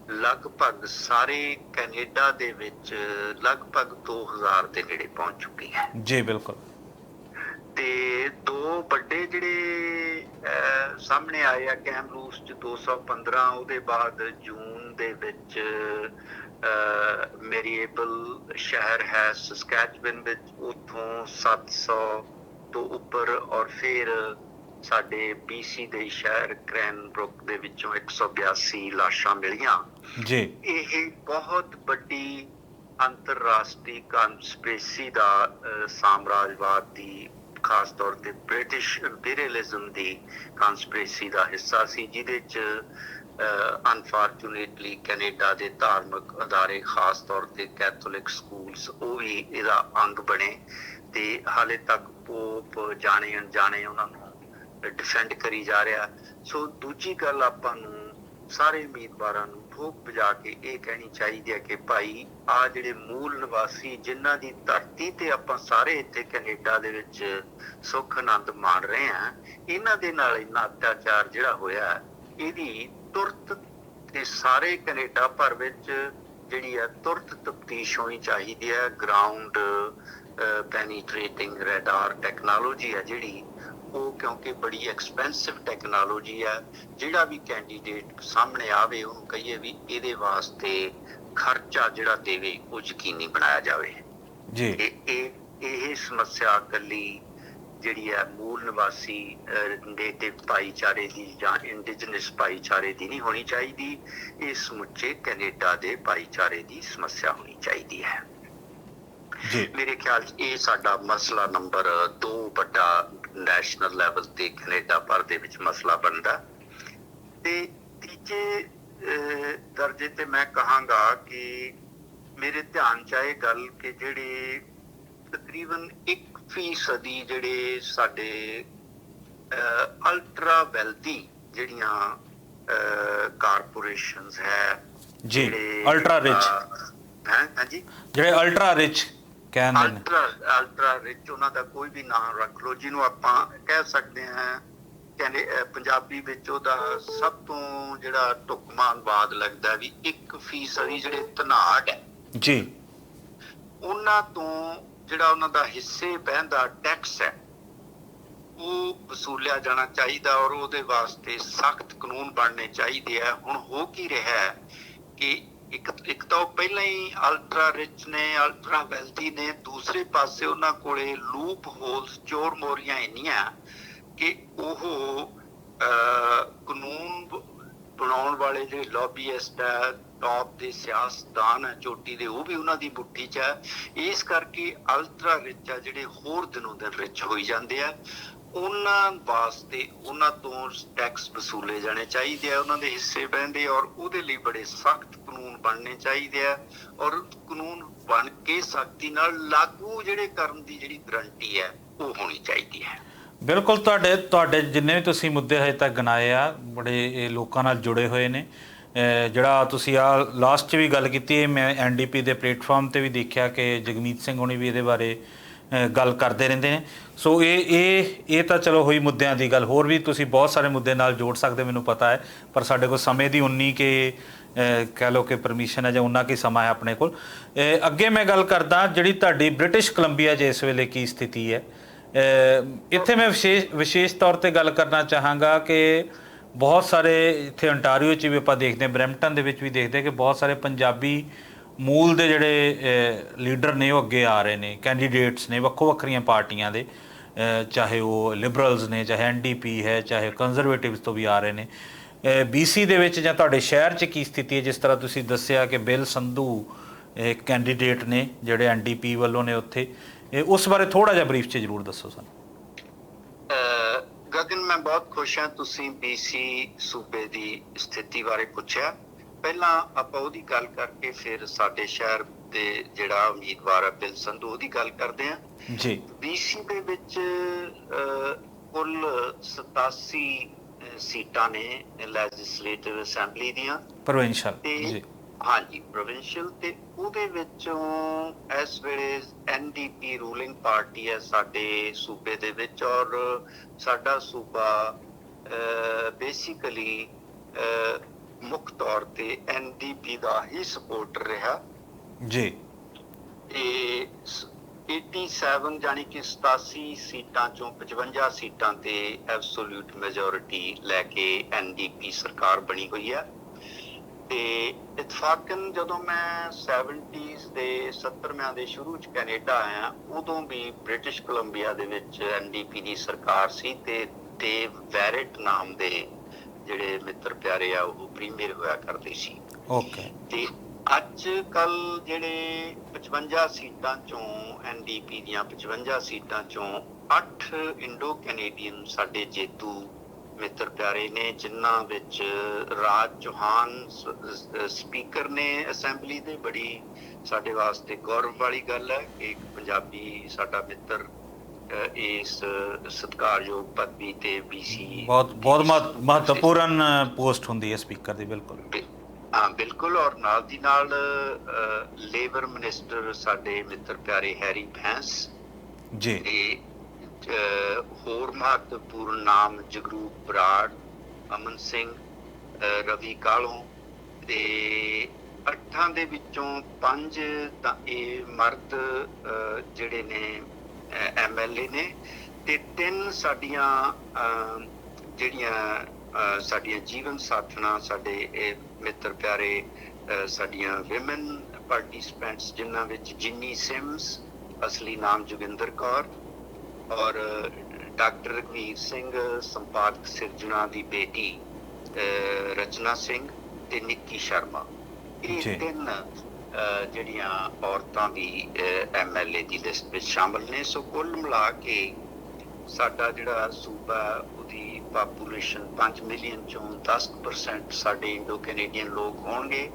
ਲਗਭਗ ਸਾਰੇ ਕੈਨੇਡਾ ਦੇ ਵਿੱਚ ਲਗਭਗ 2000 ਦੇ ਨੇੜੇ ਪਹੁੰਚ ਚੁੱਕੀ ਹੈ। ਜੀ ਬਿਲਕੁਲ। ਤੇ 2 ਵੱਡੇ ਜਿਹੜੇ ਸਾਹਮਣੇ ਆਏ ਆ ਕੈਮਲੂਪਸ 'ਚ 215, ਉਹਦੇ ਬਾਅਦ ਜੂਨ ਦੇ ਵਿੱਚ ਮੈਰੀਏਬਲ ਸ਼ਹਿਰ ਹੈ ਸਸਕੈਚਵਨ ਵਿੱਚ, ਉੱਥੋਂ 700 ਤੋਂ ਉੱਪਰ, ਔਰ ਫਿਰ ਸਾਡੇ BC ਦੇ ਸ਼ਹਿਰ ਕ੍ਰੈਨਬਰੁਕ ਦੇ ਵਿੱਚੋਂ 182 ਲਾਸ਼ਾਂ ਮਿਲੀਆਂ। ਜੀ, ਇਹ ਬਹੁਤ ਵੱਡੀ ਅੰਤਰਰਾਸ਼ਟਰੀ ਕਨਸਪੀਰੇਸੀ ਦਾ, ਸਾਮਰਾਜਵਾਦ ਦੀ, ਖਾਸ ਤੌਰ ਤੇ ਬ੍ਰਿਟਿਸ਼ ਇੰਪੀਰੀਅਲਿਜ਼ਮ ਦੀ ਕਨਸਪੀਰੇਸੀ ਦਾ ਹਿੱਸਾ ਸੀ, ਜਿਹਦੇ 'ਚ ਅਨਫੋਰਚੂਨੇਟਲੀ ਕੈਨੇਡਾ ਦੇ ਧਾਰਮਿਕ ਅਦਾਰੇ, ਖਾਸ ਤੌਰ ਤੇ ਕੈਥੋਲਿਕ ਸਕੂਲਸ, ਉਹ ਵੀ ਇਹਦਾ ਅੰਗ ਬਣੇ ਤੇ ਹਾਲੇ ਤੱਕ ਪੋਪ ਜਾਣੇ ਅਣਜਾਣੇ ਉਹਨਾਂ ਨੂੰ ਡਿਫੈਂਡ ਕਰੀ ਜਾ ਰਿਹਾ। ਸੋ ਦੂਜੀ ਗੱਲ ਆਪਾਂ ਨੂੰ ਸਾਰੇ ਉਮੀਦਵਾਰਾਂ ਨੂੰ ਠੋਕ ਵਜਾ ਕੇ ਇਹ ਕਹਿਣੀ ਚਾਹੀਦੀ ਹੈ ਕਿ ਭਾਈ ਆ ਜਿਹੜੇ ਮੂਲ ਨਿਵਾਸੀ ਜਿਨ੍ਹਾਂ ਦੀ ਧਰਤੀ ਤੇ ਆਪਾਂ ਸਾਰੇ ਇੱਥੇ ਕੈਨੇਡਾ ਦੇ ਵਿੱਚ ਸੁੱਖ ਆਨੰਦ ਮਾਣ ਰਹੇ ਹਾਂ, ਇਹਨਾਂ ਦੇ ਨਾਲ ਇੰਨਾ ਅਤਿਆਚਾਰ ਜਿਹੜਾ ਹੋਇਆ, ਇਹਦੀ ਤੁਰਤ ਤੇ ਸਾਰੇ ਕੈਨੇਡਾ ਭਰ ਵਿੱਚ ਜਿਹੜੀ ਹੈ ਤੁਰਤ ਤਫਤੀਸ਼ ਹੋਣੀ ਚਾਹੀਦੀ ਹੈ। ਗਰਾਊਂਡ ਪੈਨੀਟ੍ਰੇਟਿੰਗ ਰੈਡਾਰ ਟੈਕਨੋਲੋਜੀ ਹੈ ਜਿਹੜੀ, ਉਹ ਕਿਉਂਕਿ ਬੜੀ ਐਕਸਪੈਂਸਿਵ ਟੈਕਨੋਲੋਜੀ ਹੈ। ਜਿਹੜਾ ਵੀ ਕੈਂਡੀਡੇਟ ਸਾਹਮਣੇ ਆਵੇ ਉਹਨੂੰ ਕਹੀਏ ਵੀ ਇਹਦੇ ਵਾਸਤੇ ਖਰਚਾ ਜਿਹੜਾ ਦੇਵੇ ਉਹ ਯਕੀਨੀ ਬਣਾਇਆ ਜਾਵੇ। ਜੀ, ਇਹ ਸਮੱਸਿਆ ਇਕੱਲੀ ਜਿਹੜੀ ਹੈ ਮੂਲ ਨਿਵਾਸੀ ਨੇਟਿਵ ਭਾਈਚਾਰੇ ਦੀ ਜਾਂ ਇੰਡੀਜਨਸ ਭਾਈਚਾਰੇ ਦੀ ਨਹੀਂ ਹੋਣੀ ਚਾਹੀਦੀ, ਇਹ ਸਮੁੱਚੇ ਕੈਨੇਡਾ ਦੇ ਭਾਈਚਾਰੇ ਦੀ ਸਮੱਸਿਆ ਹੋਣੀ ਚਾਹੀਦੀ ਹੈ। ਮੇਰੇ ਖਿਆਲ 'ਚ ਇਹ ਸਾਡਾ ਮਸਲਾ ਨੰਬਰ 2 ਵੱਡਾ ਨੈਸ਼ਨਲ ਲੈਵਲ ਤੇ ਕੈਨੇਡਾ ਭਰ ਦੇ ਵਿੱਚ ਮਸਲਾ ਬਣਦਾ। ਤੇ ਤੀਜੇ ਦਰਜੇ ਤੇ ਮੈਂ ਕਹਾਂਗਾ ਕਿ ਮੇਰੇ ਧਿਆਨ 'ਚ ਆਏ ਗੱਲ ਕਿ ਜਿਹੜੇ ਤਕਰੀਬਨ 1% ਜਿਹੜੇ ਸਾਡੇ ਅਲਟਰਾ ਵੈਲਥੀ ਜਿਹੜੀਆਂ ਕਾਰਪੋਰੇਸ਼ਨਸ ਹੈ, ਜਿਹੜੇ ਅਲਟਰਾ ਰਿਚ ਹੈ, ਹਾਂਜੀ, ਜਿਹੜੇ ਅਲਟਰਾ ਰਿਚ ਅਲਟਰਾ ਰਿਚ, ਉਹਨਾਂ ਦਾ ਕੋਈ ਵੀ ਨਾਮ ਰੱਖ ਲਓ, ਜਿਹਨੂੰ ਆਪਾਂ ਕਹਿ ਸਕਦੇ ਹਾਂ ਕਹਿੰਦੇ ਪੰਜਾਬੀ ਵਿੱਚ ਉਹਦਾ ਸਭ ਤੋਂ ਜਿਹੜਾ ਢੁਕਵਾਂ ਅਨੁਵਾਦ ਲੱਗਦਾ ਵੀ 1% ਜਿਹੜੇ ਧਨਾਢ ਹੈ ਜੀ, ਉਹਨਾਂ ਤੋਂ ਜਿਹੜਾ ਉਹਨਾਂ ਦਾ ਹਿੱਸੇ ਬਹਿੰਦਾ ਟੈਕਸ ਹੈ ਉਹ ਵਸੂਲਿਆ ਜਾਣਾ ਚਾਹੀਦਾ ਔਰ ਉਹਦੇ ਵਾਸਤੇ ਸਖਤ ਕਾਨੂੰਨ ਬਣਨੇ ਚਾਹੀਦੇ ਆ। ਹੁਣ ਹੋ ਕੀ ਰਿਹਾ ਹੈ ਕਿ ਇੱਕ ਤਾਂ ਉਹ ਪਹਿਲਾਂ ਹੀ ਅਲਟਰਾ ਰਿਚ ਨੇ, ਅਲਟਰਾ ਵੈਲਥੀ ਨੇ, ਦੂਸਰੇ ਪਾਸੇ ਉਹਨਾਂ ਕੋਲੇ ਲੂਪ ਹੋਲਸ, ਚੋਰ ਮੋਰੀਆਂ ਇੰਨੀਆਂ ਕਿ ਉਹ ਕਾਨੂੰਨ ਬਣਾਉਣ ਵਾਲੇ ਜਿਹੜੇ ਲੌਬੀਇਸਟ ਹੈ, ਟੌਪ ਦੇ ਸਿਆਸਤਦਾਨ ਹੈ ਚੋਟੀ ਦੇ, ਉਹ ਵੀ ਉਹਨਾਂ ਦੀ ਮੁੱਠੀ 'ਚ ਹੈ। ਇਸ ਕਰਕੇ ਅਲਟਰਾ ਰਿਚ ਆ ਜਿਹੜੇ ਹੋਰ ਦਿਨੋਂ ਦਿਨ ਰਿਚ ਹੋਈ ਜਾਂਦੇ ਆ, ਉਹਨਾਂ ਵਾਸਤੇ ਉਹਨਾਂ ਤੋਂ ਟੈਕਸ ਵਸੂਲੇ ਜਾਣੇ ਚਾਹੀਦੇ ਆ, ਉਹਨਾਂ ਦੇ ਹਿੱਸੇ ਬਹਿੰਦੇ, ਔਰ ਉਹਦੇ ਲਈ ਬੜੇ ਸਖਤ ਕਾਨੂੰਨ ਬਣਨੇ ਚਾਹੀਦੇ ਆ ਔਰ ਕਾਨੂੰਨ ਬਣ ਕੇ ਸਖਤੀ ਨਾਲ ਲਾਗੂ ਜਿਹੜੇ ਕਰਨ ਦੀ ਜਿਹੜੀ ਗਰੰਟੀ ਹੈ ਉਹ ਹੋਣੀ ਚਾਹੀਦੀ ਹੈ। ਬਿਲਕੁਲ, ਤੁਹਾਡੇ ਜਿੰਨੇ ਵੀ ਤੁਸੀਂ ਮੁੱਦੇ ਹਜੇ ਤੱਕ ਗਿਣਾਏ ਆ ਬੜੇ ਇਹ ਲੋਕਾਂ ਨਾਲ ਜੁੜੇ ਹੋਏ ਨੇ। ਜਿਹੜਾ ਤੁਸੀਂ ਆ ਲਾਸਟ 'ਚ ਵੀ ਗੱਲ ਕੀਤੀ, ਮੈਂ NDP ਦੇ ਪਲੇਟਫਾਰਮ 'ਤੇ ਵੀ ਦੇਖਿਆ ਕਿ ਜਗਮੀਤ ਸਿੰਘ ਹੋਣੀ ਵੀ ਇਹਦੇ ਬਾਰੇ ਗੱਲ ਕਰਦੇ ਰਹਿੰਦੇ ਨੇ। ਸੋ ਇਹ ਤਾਂ ਚਲੋ ਹੋਈ ਮੁੱਦਿਆਂ ਦੀ ਗੱਲ, ਹੋਰ ਵੀ ਤੁਸੀਂ ਬਹੁਤ ਸਾਰੇ ਮੁੱਦੇ ਨਾਲ ਜੋੜ ਸਕਦੇ ਮੈਨੂੰ ਪਤਾ ਹੈ, ਪਰ ਸਾਡੇ ਕੋਲ ਸਮੇਂ ਦੀ ਉਨੀ ਕਿ ਕਹਿ ਲਓ ਕਿ ਪਰਮਿਸ਼ਨ ਹੈ ਜਾਂ ਉਨਾ ਕੀ ਸਮਾਂ ਹੈ ਆਪਣੇ ਕੋਲ। ਅੱਗੇ ਮੈਂ ਗੱਲ ਕਰਦਾ ਜਿਹੜੀ ਤੁਹਾਡੀ ਬ੍ਰਿਟਿਸ਼ ਕੋਲੰਬੀਆ 'ਚ ਇਸ ਵੇਲੇ ਕੀ ਸਥਿਤੀ ਹੈ। ਇੱਥੇ ਮੈਂ ਵਿਸ਼ੇਸ਼ ਤੌਰ 'ਤੇ ਗੱਲ ਕਰਨਾ ਚਾਹਾਂਗਾ ਕਿ ਬਹੁਤ ਸਾਰੇ ਇੱਥੇ ontario 'ਚ ਵੀ ਆਪਾਂ ਦੇਖਦੇ ਹਾਂ, ਬਰੈਂਪਟਨ ਦੇ ਵਿੱਚ ਵੀ ਦੇਖਦੇ ਕਿ ਬਹੁਤ ਸਾਰੇ ਪੰਜਾਬੀ ਮੂਲ ਦੇ ਜਿਹੜੇ ਲੀਡਰ ਨੇ ਉਹ ਅੱਗੇ ਆ ਰਹੇ ਨੇ, ਕੈਂਡੀਡੇਟਸ ਨੇ ਵੱਖੋ ਵੱਖਰੀਆਂ ਪਾਰਟੀਆਂ ਦੇ, ਚਾਹੇ ਉਹ ਲਿਬਰਲਸ ਨੇ, ਚਾਹੇ NDP ਹੈ, ਚਾਹੇ ਕੰਜ਼ਰਵੇਟਿਵਸ ਤੋਂ ਵੀ ਆ ਰਹੇ ਨੇ। BC ਦੇ ਵਿੱਚ ਜਾਂ ਤੁਹਾਡੇ ਸ਼ਹਿਰ 'ਚ ਕੀ ਸਥਿਤੀ ਹੈ? ਜਿਸ ਤਰ੍ਹਾਂ ਤੁਸੀਂ ਦੱਸਿਆ ਕਿ ਬਿਲ ਸੰਧੂ ਇੱਕ ਕੈਂਡੀਡੇਟ ਨੇ ਜਿਹੜੇ NDP ਵੱਲੋਂ ਨੇ ਉੱਥੇ, ਉਸ ਬਾਰੇ ਥੋੜ੍ਹਾ ਜਿਹਾ ਬਰੀਫ 'ਚ ਜ਼ਰੂਰ ਦੱਸੋ ਸਾਨੂੰ। ਗਗਨ, ਮੈਂ ਬਹੁਤ ਖੁਸ਼ ਹਾਂ ਤੁਸੀਂ BC ਸੂਬੇ ਦੀ ਸਥਿਤੀ ਬਾਰੇ ਪੁੱਛਿਆ। ਪਹਿਲਾਂ ਆਪਾਂ ਉਹਦੀ ਗੱਲ ਕਰਕੇ ਫਿਰ ਸਾਡੇ ਸ਼ਹਿਰ ਦੇ ਜਿਹੜਾ ਉਮੀਦਵਾਰ ਹੈ ਬਿਲ ਸੰਧੂ, ਉਹਦੀ ਗੱਲ ਕਰਦੇ ਹਾਂ ਜੀ। BC ਦੇ ਵਿੱਚ ਕੁੱਲ 87 ਸੀਟਾਂ ਨੇ ਲੈਜਿਸਲੇਟਿਵ ਅਸੈਂਬਲੀ ਦੀਆਂ, ਪ੍ਰੋਵਿੰਸ਼ੀਅਲ ਜੀ। ਹਾਂਜੀ, ਪ੍ਰੋਵਿੰਸ਼ੀਅਲ, ਤੇ ਉਹਦੇ ਵਿੱਚੋਂ ਇਸ ਵੇਲੇ NDP ਰੂਲਿੰਗ ਪਾਰਟੀ ਹੈ ਸਾਡੇ ਸੂਬੇ ਦੇ ਵਿੱਚ, ਔਰ ਸਾਡਾ ਸੂਬਾ ਬੇਸਿਕਲੀ ਮੁੱਖ ਤੌਰ ਤੇ NDP ਦਾ ਹੀ ਸਪੋਰਟਰ ਰਿਹਾ ਜੀ। ਤੇ 87 ਜਾਨੀ ਕਿ 87 ਸੀਟਾਂ ਚੋਂ 55 ਸੀਟਾਂ ਤੇ ਐਬਸੋਲੂਟ ਮੈਜੋਰਿਟੀ ਲੈ ਕੇ NDP ਸਰਕਾਰ ਬਣੀ ਹੋਈ ਹੈ। ਤੇ ਇਤਫਾਕਨ ਜਦੋਂ ਮੈਂ 70s ਦੇ 70ਵਿਆਂ ਦੇ ਸ਼ੁਰੂ 'ਚ ਕੈਨੇਡਾ ਆਇਆ, ਉਦੋਂ ਵੀ ਬ੍ਰਿਟਿਸ਼ ਕੋਲੰਬੀਆ ਦੇ ਵਿੱਚ NDP ਦੀ ਸਰਕਾਰ ਸੀ ਤੇ ਡੇਵ ਵੈਰਟ ਨਾਮ ਦੇ ਜਿਹੜੇ ਮਿੱਤਰ ਪਿਆਰੇ ਆ ਉਹ ਪ੍ਰੀਮੀਅਰ ਹੋਇਆ ਕਰਦੇ ਸੀ। ਓਕੇ। ਤੇ ਅੱਜ ਕੱਲ ਜਿਹੜੇ 55 ਸੀਟਾਂ ਚੋਂ NDP ਦੀਆਂ 55 ਸੀਟਾਂ ਚੋਂ 8 ਇੰਡੋ ਕੈਨੇਡੀਅਨ ਸਾਡੇ ਜੇਤੂ ਮਿੱਤਰ ਪਿਆਰੇ ਨੇ, ਜਿਨ੍ਹਾਂ ਵਿੱਚ ਰਾਜ ਚੌਹਾਨ ਸਪੀਕਰ ਨੇ ਅਸੈਂਬਲੀ ਦੇ। ਬੜੀ ਸਾਡੇ ਵਾਸਤੇ ਗੌਰਵ ਵਾਲੀ ਗੱਲ ਹੈ ਕਿ ਇੱਕ ਪੰਜਾਬੀ ਸਾਡਾ ਮਿੱਤਰ ਇਸ ਸਤਿਕਾਰਯੋਗ ਪਦਵੀ ਤੇ BC ਬਹੁਤ ਮਹੱਤਵਪੂਰਨ ਪੋਸਟ ਹੁੰਦੀ ਹੈ ਸਪੀਕਰ ਦੀ। ਬਿਲਕੁਲ, ਹਾਂ ਬਿਲਕੁਲ। ਔਰ ਨਾਲ ਦੀ ਨਾਲ ਲੇਬਰ ਮਿਨਿਸਟਰ ਸਾਡੇ ਮਿੱਤਰ ਪਿਆਰੇ ਹੈਰੀ ਬੈਂਸ ਜੀ। ਹੋਰ ਮਹੱਤਵਪੂਰਨ ਨਾਮ ਜਗਰੂਪ ਬਰਾੜ, ਅਮਨ ਸਿੰਘ, ਰਵੀ ਕਾਲੋਂ, ਤੇ 8 ਦੇ ਵਿੱਚੋਂ 5 ਤਾਂ ਇਹ ਮਰਦ ਜਿਹੜੇ ਨੇ MLA ਨੇ, ਤੇ 3 ਸਾਡੀਆਂ ਜਿਹੜੀਆਂ ਸਾਡੀਆਂ ਜੀਵਨ ਸਾਥਣਾਂ ਸਾਡੇ ਇਹ ਮਿੱਤਰ ਪਿਆਰੇ ਸਾਡੀਆਂ ਵਿਮਨ ਪਾਰਟਿਸਪੈਂਟਸ, ਜਿਨ੍ਹਾਂ ਵਿੱਚ ਜਿੰਨੀ ਸਿਮਸ, ਅਸਲੀ ਨਾਮ ਜੋਗਿੰਦਰ ਕੌਰ, ਔਰ ਡਾਕਟਰ ਰਘਵੀਰ ਸਿੰਘ, ਸੰਪਾਦਕ ਸਿਰਜਣਾ ਦੀ ਬੇਟੀ ਰਚਨਾ ਸਿੰਘ, ਤੇ ਨਿੱਕੀ ਸ਼ਰਮਾ। ਇਹ 3 ਜਿਹੜੀਆਂ ਔਰਤਾਂ ਵੀ MLA ਦੀ ਲਿਸਟ ਵਿੱਚ ਸ਼ਾਮਲ ਨੇ। ਸੋ ਕੁੱਲ ਮਿਲਾ ਕੇ ਸਾਡਾ ਜਿਹੜਾ ਸੂਬਾ ਉਹਦੀ ਪਾਪੂਲੇਸ਼ਨ 5 ਮਿਲੀਅਨ ਚੋਂ 10% ਸਾਡੇ ਇੰਡੋ ਕੈਨੇਡੀਅਨ ਲੋਕ ਹੋਣਗੇ,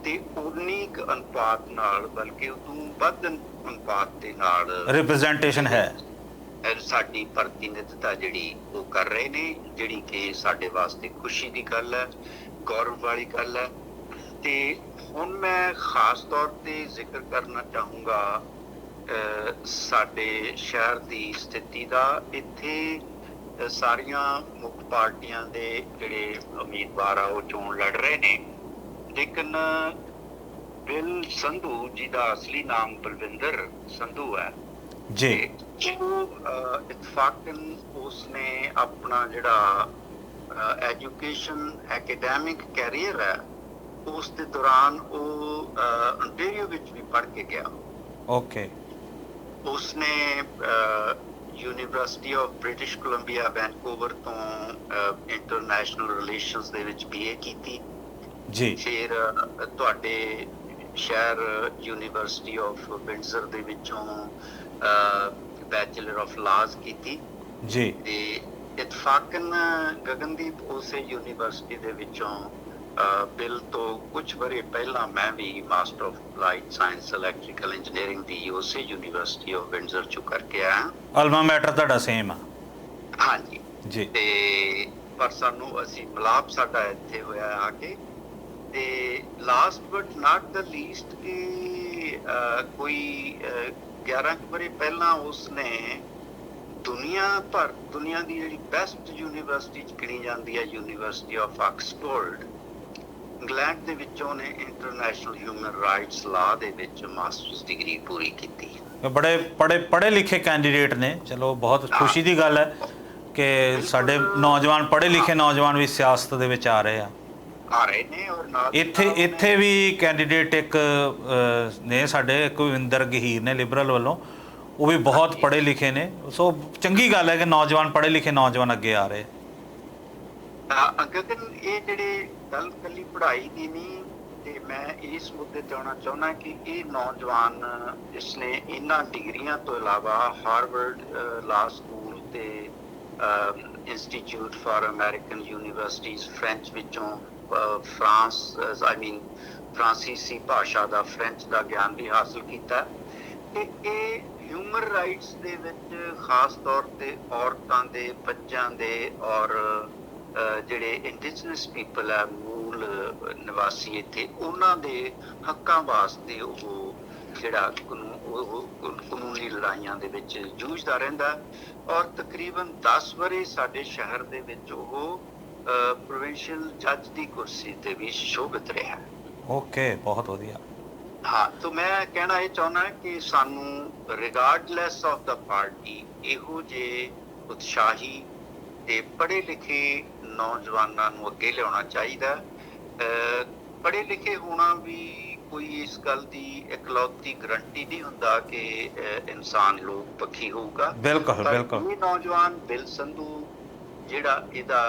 ਤੇ ਉਨੀ ਕੁ ਅਨੁਪਾਤ ਨਾਲ, ਬਲਕਿ ਉਦੋਂ ਵੱਧ ਅਨੁਪਾਤ ਦੇ ਨਾਲ ਰਿਪਰੈਜ਼ੈਂਟੇਸ਼ਨ ਹੈ ਸਾਡੀ ਪ੍ਰਤੀਨਿਧਤਾ ਜਿਹੜੀ ਉਹ ਕਰ ਰਹੇ ਨੇ, ਜਿਹੜੀ ਕਿ ਸਾਡੇ ਵਾਸਤੇ ਖੁਸ਼ੀ ਦੀ ਗੱਲ ਹੈ, ਗੌਰਵ ਵਾਲੀ ਗੱਲ ਹੈ। ਤੇ ਹੁਣ ਮੈਂ ਖਾਸ ਤੌਰ ਤੇ ਜ਼ਿਕਰ ਕਰਨਾ ਚਾਹੂੰਗਾ ਸਾਡੇ ਸ਼ਹਿਰ ਦੀ ਸਥਿਤੀ ਦਾ। ਇੱਥੇ ਸਾਰੀਆਂ ਮੁੱਖ ਪਾਰਟੀਆਂ ਦੇ ਜਿਹੜੇ ਉਮੀਦਵਾਰ ਆ ਉਹ ਚੋਣ ਲੜ ਰਹੇ ਨੇ, ਲੇਕਿਨ ਬਿਲ ਸੰਧੂ ਜੀ ਦਾ ਅਸਲੀ ਨਾਮ ਬਲਵਿੰਦਰ ਸੰਧੂ ਹੈ, जी इतफाकन उसने अपना ਜਿਹੜਾ एजुकेशन एकेडैमिक कैरियर है उस दे दौरान वो ओंटारियो ਵਿੱਚ भी पढ़ के गया। ओके। उसने university of British Columbia Vancouver तो इंटरनेशनल रिलेशंस ਦੇ ਵਿੱਚ BA ਕੀਤੀ जी। ਫਿਰ ਤੁਹਾਡੇ ਸ਼ਹਿਰ यूनिवर्सिटी ऑफ विंडसर ਦੇ ਵਿੱਚੋਂ बैचलर ऑफ लॉज ਕੀਤੀ जी। ਤੇ ਇਤਫਾਕਨ ਗਗਨਦੀਪ ਉਸੇ यूनिवर्सिटी ਦੇ ਵਿੱਚੋਂ ਬਿਲ ਤੋਂ ਕੁਝ ਵਰੇ ਪਹਿਲਾਂ ਮੈਂ ਵੀ master of applied science electrical engineering ਦੀ ਉਸੇ यूनिवर्सिटी ऑफ विंडसर ਚੋਂ ਕਰਕੇ ਆਇਆ। ਅਲਮਾ ਮੈਟਰ ਤੁਹਾਡਾ ਸੇਮ ਆ? ਹਾਂਜੀ ਜੀ। ਤੇ ਪਰ ਸਾਨੂੰ ਅਸੀਂ ਮਿਲਾਪ ਸਾਡਾ ਇੱਥੇ ਹੋਇਆ ਆ ਕੇ। ਤੇ last but not the least ਕਿ ਕੋਈ 11 ਵਰੇ ਪਹਿਲਾਂ ਉਸਨੇ ਦੁਨੀਆ ਦੀ ਜਿਹੜੀ ਬੈਸਟ ਯੂਨੀਵਰਸਿਟੀ ਚ ਗਿਣੀ ਜਾਂਦੀ ਹੈ यूनिवर्सिटी ऑफ ਆਕਸਫੋਰਡ ਇੰਗਲੈਂਡ ਦੇ ਵਿੱਚੋਂ ਨੇ ਇੰਟਰਨੈਸ਼ਨਲ ਹਿਊਮਨ ਰਾਈਟਸ ਲਾਅ ਦੇ ਵਿੱਚ ਮਾਸਟਰਸ ਡਿਗਰੀ ਪੂਰੀ ਕੀਤੀ। ਬੜੇ ਪੜ੍ਹੇ ਲਿਖੇ ਕੈਂਡੀਡੇਟ ਨੇ। ਚਲੋ ਬਹੁਤ ਖੁਸ਼ੀ ਦੀ ਗੱਲ ਹੈ ਕਿ ਸਾਡੇ ਨੌਜਵਾਨ ਪੜ੍ਹੇ ਲਿਖੇ ਨੌਜਵਾਨ ਵੀ ਸਿਆਸਤ ਦੇ ਵਿੱਚ ਆ ਰਹੇ ਨੇ। ਔਰ ਨਾਲ ਇੱਥੇ ਵੀ ਕੈਂਡੀਡੇਟ ਇੱਕ ਨੇ ਸਾਡੇ ਕੁਲਵਿੰਦਰ ਗਹੀਰ ਨੇ ਲਿਬਰਲ ਵੱਲੋਂ, ਉਹ ਵੀ ਬਹੁਤ ਪੜ੍ਹੇ ਲਿਖੇ ਨੇ। ਸੋ ਚੰਗੀ ਗੱਲ ਹੈ ਕਿ ਨੌਜਵਾਨ ਪੜ੍ਹੇ ਲਿਖੇ ਨੌਜਵਾਨ ਅੱਗੇ ਆ ਰਹੇ। ਗਗਨ ਇਹ ਜਿਹੜੇ ਗੱਲ ਕੱਲੀ ਪੜ੍ਹਾਈ ਦੀ ਨਹੀਂ, ਤੇ ਮੈਂ ਇਸ ਮੁੱਦੇ ਤੇ ਆਉਣਾ ਚਾਹੁੰਦਾ ਕਿ ਇਹ ਨੌਜਵਾਨ ਇਸਨੇ ਇਹਨਾਂ ਡਿਗਰੀਆਂ ਤੋਂ ਇਲਾਵਾ ਹਾਰਵਰਡ ਲਾ ਸਕੂਲ ਤੇ institute for American universities French ਵਿੱਚੋਂ ਫਰਾਂਸੀਸੀ ਭਾਸ਼ਾ ਦਾ ਫ੍ਰੈਂਚ ਦਾ ਗਿਆਨ ਵੀ ਹਾਸਲ ਕੀਤਾ। ਤੇ ਇਹ ਹਿਊਮਨ ਰਾਈਟਸ ਦੇ ਵਿੱਚ ਖਾਸ ਤੌਰ ਤੇ ਔਰਤਾਂ ਦੇ, ਬੱਚਿਆਂ ਦੇ ਔਰ ਜਿਹੜੇ ਇੰਡੀਜਨਸ ਪੀਪਲ ਹੈ, ਮੂਲ ਨਿਵਾਸੀ ਇੱਥੇ, ਉਹਨਾਂ ਦੇ ਹੱਕਾਂ ਵਾਸਤੇ ਉਹ ਜਿਹੜਾ ਕਾਨੂੰਨੀ ਲੜਾਈਆਂ ਦੇ ਵਿੱਚ ਜੂਝਦਾ ਰਹਿੰਦਾ। ਔਰ ਤਕਰੀਬਨ 10 ਵਰੇ ਸਾਡੇ ਸ਼ਹਿਰ ਦੇ ਵਿੱਚ ਉਹ ਪ੍ਰੋਵਿੰਸ਼ੀਅਲ ਜੱਜ ਦੀ ਕੁਰਸੀ ਤੇ ਵੀ ਸ਼ੋਭਿਤ ਰਿਹਾ। ਓਕੇ, ਬਹੁਤ ਵਧੀਆ। ਹਾਂ, ਤਾਂ ਮੈਂ ਕਹਿਣਾ ਇਹ ਚਾਹੁੰਦਾ ਕਿ ਸਾਨੂੰ ਰਿਗਾਰਡਲੈਸ ਆਫ ਦਾ ਪਾਰਟੀ ਇਹੋ ਜਿਹੇ ਉਤਸ਼ਾਹੀ ਤੇ ਪੜ੍ਹੇ ਲਿਖੇ ਨੌਜਵਾਨਾਂ ਨੂੰ ਅੱਗੇ ਲਿਆਉਣਾ ਚਾਹੀਦਾ। ਪੜ੍ਹੇ ਲਿਖੇ ਹੋਣਾ ਵੀ ਕੋਈ ਇਸ ਗੱਲ ਦੀ ਇਕਲੌਤੀ ਗਰੰਟੀ ਨਹੀਂ ਹੁੰਦਾ ਕਿ ਇਨਸਾਨ ਲੋਕ ਪੱਖੀ ਹੋਊਗਾ। ਬਿਲਕੁਲ ਬਿਲਕੁਲ। ਇਹ ਨੌਜਵਾਨ ਬਿਲ ਸੰਧੂ ਜਿਹੜਾ ਇਹਦਾ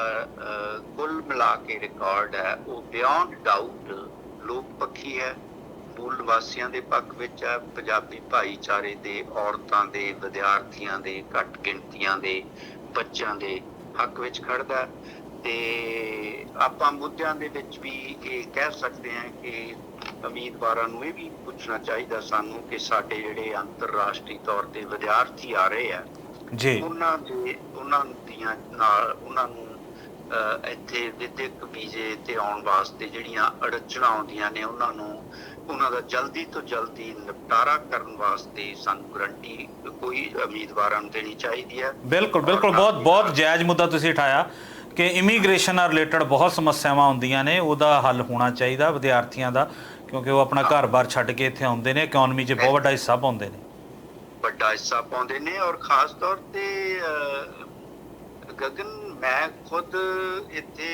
ਕੁੱਲ ਮਿਲਾ ਕੇ ਰਿਕਾਰਡ ਹੈ ਉਹ ਬਿਯੋਂਡ ਡਾਊਟ ਲੋਕ ਪੱਖੀ ਹੈ, ਮੂਲ ਨਿਵਾਸੀਆਂ ਦੇ ਪੱਖ ਵਿੱਚ ਹੈ, ਪੰਜਾਬੀ ਭਾਈਚਾਰੇ ਦੇ, ਔਰਤਾਂ ਦੇ, ਵਿਦਿਆਰਥੀਆਂ ਦੇ, ਘੱਟ ਗਿਣਤੀਆਂ ਦੇ, ਬੱਚਿਆਂ ਦੇ ਹੱਕ ਵਿੱਚ ਖੜਦਾ। ਤੇ ਆਪਾਂ ਮੁੱਦਿਆਂ ਦੇ ਵਿੱਚ ਵੀ ਇਹ ਕਹਿ ਸਕਦੇ ਹਾਂ ਕਿ ਉਮੀਦਵਾਰਾਂ ਨੂੰ ਇਹ ਵੀ ਪੁੱਛਣਾ ਚਾਹੀਦਾ ਸਾਨੂੰ ਕਿ ਸਾਡੇ ਜਿਹੜੇ ਅੰਤਰਰਾਸ਼ਟਰੀ ਤੌਰ ਤੇ ਵਿਦਿਆਰਥੀ ਆ ਰਹੇ ਆ ਜੀ, ਉਹਨਾਂ ਦੀਆਂ ਨਾਲ ਉਹਨਾਂ ਨੂੰ ਇੱਥੇ ਵਿਦਿਅਕ ਵੀਜ਼ੇ ਤੇ ਆਉਣ ਵਾਸਤੇ ਜਿਹੜੀਆਂ ਅੜਚਣਾਂ ਆਉਂਦੀਆਂ ਨੇ ਉਹਨਾਂ ਦਾ ਜਲਦੀ ਤੋਂ ਜਲਦੀ ਨਿਪਟਾਰਾ ਕਰਨ ਵਾਸਤੇ ਸਾਨੂੰ ਗਰੰਟੀ ਕੋਈ ਉਮੀਦਵਾਰਾਂ ਨੂੰ ਦੇਣੀ ਚਾਹੀਦੀ ਹੈ। ਬਿਲਕੁਲ ਬਿਲਕੁਲ। ਬਹੁਤ ਜਾਇਜ਼ ਮੁੱਦਾ ਤੁਸੀਂ ਉਠਾਇਆ ਕਿ ਇਮੀਗ੍ਰੇਸ਼ਨ ਨਾਲ ਰਿਲੇਟਡ ਬਹੁਤ ਸਮੱਸਿਆਵਾਂ ਆਉਂਦੀਆਂ ਨੇ, ਉਹਦਾ ਹੱਲ ਹੋਣਾ ਚਾਹੀਦਾ ਵਿਦਿਆਰਥੀਆਂ ਦਾ, ਕਿਉਂਕਿ ਉਹ ਆਪਣਾ ਘਰ-ਬਾਰ ਛੱਡ ਕੇ ਇੱਥੇ ਆਉਂਦੇ ਨੇ, ਇਕਨੋਮੀ 'ਚ ਬਹੁਤ ਵੱਡਾ ਹਿੱਸਾ ਪਾਉਂਦੇ ਨੇ। ਔਰ ਖਾਸ ਤੌਰ ਤੇ ਗਗਨ, ਮੈਂ ਖੁਦ ਇੱਥੇ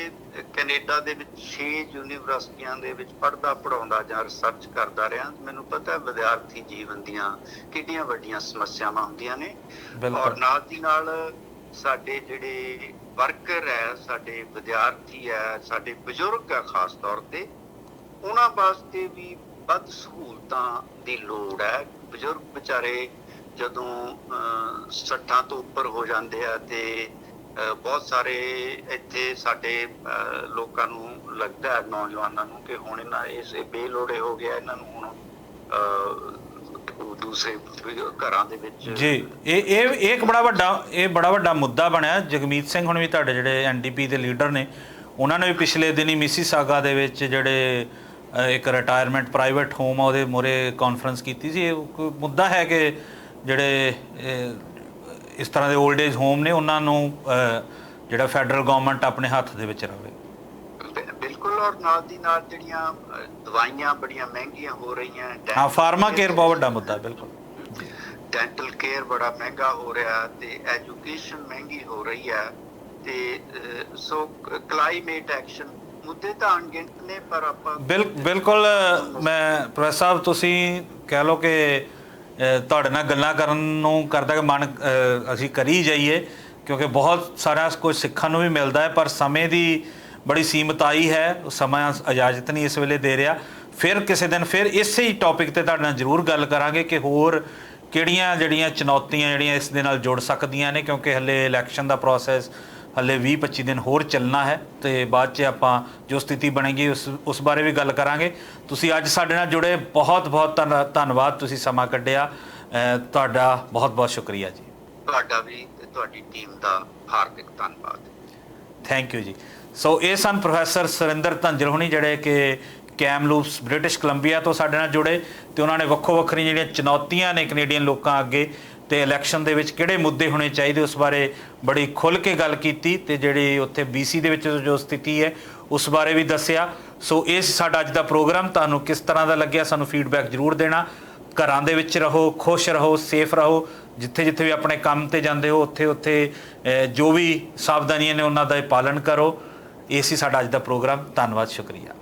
ਕੈਨੇਡਾ ਦੇ ਵਿੱਚ 6 ਯੂਨੀਵਰਸਿਟੀਆਂ ਦੇ ਵਿੱਚ ਪੜ੍ਹਾਉਂਦਾ ਜਾਂ ਰਿਸਰਚ ਕਰਦਾ ਰਿਹਾ। ਮੈਨੂੰ ਪਤਾ ਵਿਦਿਆਰਥੀ ਜੀਵਨ ਦੀਆਂ ਕਿੰਨੀਆਂ ਵੱਡੀਆਂ ਸਮੱਸਿਆਵਾਂ ਹੁੰਦੀਆਂ ਨੇ। ਔਰ ਨਾਲ ਦੀ ਨਾਲ ਸਾਡੇ ਜਿਹੜੇ ਵਰਕਰ ਹੈ, ਸਾਡੇ ਵਿਦਿਆਰਥੀ ਹੈ, ਸਾਡੇ ਬਜ਼ੁਰਗ ਹੈ, ਖਾਸ ਤੌਰ ਤੇ ਉਹਨਾਂ ਵਾਸਤੇ ਵੀ ਵੱਧ ਸਹੂਲਤਾਂ ਦੀ ਲੋੜ ਹੈ। ਬਜ਼ੁਰਗ ਵਿਚਾਰੇ ਜਦੋਂ 60 ਤੋਂ ਉੱਪਰ ਹੋ ਜਾਂਦੇ ਆ ਤੇ ਬਹੁਤ ਸਾਰੇ ਇੱਥੇ ਸਾਡੇ ਲੋਕਾਂ ਨੂੰ ਲੱਗਦਾ, ਨੌਜਵਾਨਾਂ ਨੂੰ, ਕਿ ਹੁਣ ਇਹ ਬੇਲੋੜੇ ਹੋ ਗਿਆ, ਇਹਨਾਂ ਨੂੰ ਹੁਣ ਦੂਸਰੇ ਘਰਾਂ ਦੇ ਵਿੱਚ ਜੀ ਇਹ ਇੱਕ ਬੜਾ ਵੱਡਾ ਮੁੱਦਾ ਬਣਿਆ। ਜਗਮੀਤ ਸਿੰਘ ਹੁਣ ਵੀ ਤੁਹਾਡੇ ਜਿਹੜੇ NDP ਦੇ ਲੀਡਰ ਨੇ, ਉਹਨਾਂ ਨੇ ਵੀ ਪਿਛਲੇ ਦਿਨੀ ਮਿਸੀਸਾਗਾ ਦੇ ਵਿੱਚ ਜਿਹੜੇ ਇੱਕ ਰਿਟਾਇਰਮੈਂਟ ਪ੍ਰਾਈਵੇਟ ਹੋਮ ਆ ਉਹਦੇ ਮੂਹਰੇ ਕਾਨਫਰੰਸ ਕੀਤੀ ਸੀ। ਇਹ ਮੁੱਦਾ ਹੈ ਕਿ ਜਿਹੜੇ ਇਸ ਤਰ੍ਹਾਂ ਦੇ 올ਡ ਏਜ ਹੋਮ ਨੇ ਉਹਨਾਂ ਨੂੰ ਜਿਹੜਾ ਫੈਡਰਲ ਗਵਰਨਮੈਂਟ ਆਪਣੇ ਹੱਥ ਦੇ ਵਿੱਚ ਰਵੇ। ਬਿਲਕੁਲ। ਔਰ ਨਾਲ ਦੀ ਨਾਲ ਜਿਹੜੀਆਂ ਦਵਾਈਆਂ ਬੜੀਆਂ ਮਹਿੰਗੀਆਂ ਹੋ ਰਹੀਆਂ, ਹਾਂ, ਫਾਰਮਾ ਕੇਅਰ ਬਹੁਤ ਵੱਡਾ ਮੁੱਦਾ। ਬਿਲਕੁਲ। ਡੈਂਟਲ ਕੇਅਰ ਬੜਾ ਮਹਿੰਗਾ ਹੋ ਰਿਹਾ ਤੇ ਐਜੂਕੇਸ਼ਨ ਮਹਿੰਗੀ ਹੋ ਰਹੀ ਹੈ ਤੇ ਸੋ ਕਲਾਈਮੇਟ ਐਕਸ਼ਨ ਮੁੱਦੇ ਤਾਂ ਅਣਗਿਣਤ ਨੇ, ਪਰ ਆਪਾਂ ਬਿਲਕੁਲ ਮੈਂ ਪ੍ਰੋਫੈਸਰ ਸਾਹਿਬ ਤੁਸੀਂ ਕਹਿ ਲਓ ਕਿ ਤੁਹਾਡੇ ਨਾਲ ਗੱਲਾਂ ਕਰਨ ਨੂੰ ਕਰਦਾ ਕਿ ਮਨ ਅਸੀਂ ਕਰੀ ਜਾਈਏ, ਕਿਉਂਕਿ ਬਹੁਤ ਸਾਰਾ ਕੁਝ ਸਿੱਖਣ ਨੂੰ ਵੀ ਮਿਲਦਾ ਹੈ, ਪਰ ਸਮੇਂ ਦੀ ਬੜੀ ਸੀਮਤਾਈ ਹੈ, ਸਮਾਂ ਇਜਾਜ਼ਤ ਨਹੀਂ ਇਸ ਵੇਲੇ ਦੇ ਰਿਹਾ। ਫਿਰ ਕਿਸੇ ਦਿਨ ਫਿਰ ਇਸੇ ਹੀ ਟੌਪਿਕ ਤੇ ਤੁਹਾਡੇ ਨਾਲ ਜ਼ਰੂਰ ਗੱਲ ਕਰਾਂਗੇ ਕਿ ਹੋਰ ਕਿਹੜੀਆਂ ਜਿਹੜੀਆਂ ਚੁਣੌਤੀਆਂ ਜਿਹੜੀਆਂ ਇਸ ਦੇ ਨਾਲ ਜੁੜ ਸਕਦੀਆਂ ਨੇ, ਕਿਉਂਕਿ ਹਲੇ ਇਲੈਕਸ਼ਨ ਦਾ ਪ੍ਰੋਸੈਸ ਹਲੇ 20-25 ਦਿਨ ਹੋਰ ਚੱਲਣਾ ਹੈ ਤੇ ਬਾਅਦ 'ਚ ਆਪਾਂ ਜੋ ਸਥਿਤੀ ਬਣੇਗੀ ਉਸ ਬਾਰੇ ਵੀ ਗੱਲ ਕਰਾਂਗੇ। ਤੁਸੀਂ ਅੱਜ ਸਾਡੇ ਨਾਲ ਜੁੜੇ, ਬਹੁਤ ਬਹੁਤ ਧੰਨਵਾਦ, ਤੁਸੀਂ ਸਮਾਂ ਕੱਢਿਆ, ਤੁਹਾਡਾ ਬਹੁਤ ਬਹੁਤ ਸ਼ੁਕਰੀਆ ਜੀ। ਤੁਹਾਡਾ ਵੀ ਤੇ ਤੁਹਾਡੀ ਟੀਮ ਦਾ ਹਾਰਦਿਕ ਧੰਨਵਾਦ। ਥੈਂਕ ਯੂ ਜੀ। ਸੋ ਇਹ ਸਨ ਪ੍ਰੋਫੈਸਰ ਸੁਰਿੰਦਰ ਧੰਜਲ ਹੋਣੀ, ਜਿਹੜੇ ਕਿ ਕੈਮਲੂਪਸ ਬ੍ਰਿਟਿਸ਼ ਕੋਲੰਬੀਆ ਤੋਂ ਸਾਡੇ ਨਾਲ ਜੁੜੇ ਤੇ ਉਹਨਾਂ ਨੇ ਵੱਖੋ ਵੱਖਰੀਆਂ ਜਿਹੜੀਆਂ ਚੁਣੌਤੀਆਂ ਨੇ ਕੈਨੇਡੀਅਨ ਲੋਕਾਂ ਅੱਗੇ ਤੇ ਇਲੈਕਸ਼ਨ ਦੇ ਵਿੱਚ ਕਿਹੜੇ ਮੁੱਦੇ ਹੋਣੇ ਚਾਹੀਦੇ ਉਸ ਬਾਰੇ ਬੜੀ ਖੁੱਲ੍ਹ ਕੇ ਗੱਲ ਕੀਤੀ ਤੇ ਜਿਹੜੀ ਉੱਥੇ BC ਦੇ ਵਿੱਚ ਜੋ ਸਥਿਤੀ ਹੈ ਉਸ ਬਾਰੇ ਵੀ ਦੱਸਿਆ। ਸੋ ਇਹ ਸਾਡਾ ਅੱਜ ਦਾ ਪ੍ਰੋਗਰਾਮ, ਤੁਹਾਨੂੰ ਕਿਸ ਤਰ੍ਹਾਂ ਦਾ ਲੱਗਿਆ ਸਾਨੂੰ ਫੀਡਬੈਕ ਜ਼ਰੂਰ ਦੇਣਾ। ਘਰਾਂ ਦੇ ਵਿੱਚ ਰਹੋ, ਖੁਸ਼ ਰਹੋ, ਸੇਫ ਰਹੋ, ਜਿੱਥੇ ਜਿੱਥੇ ਵੀ ਆਪਣੇ ਕੰਮ ਤੇ ਜਾਂਦੇ ਹੋ ਉੱਥੇ ਉੱਥੇ ਜੋ ਵੀ ਸਾਵਧਾਨੀਆਂ ਨੇ ਉਹਨਾਂ ਦਾ ਪਾਲਣ ਕਰੋ। ਇਹ ਸੀ ਸਾਡਾ ਅੱਜ ਦਾ ਪ੍ਰੋਗਰਾਮ। ਧੰਨਵਾਦ, ਸ਼ੁਕਰੀਆ।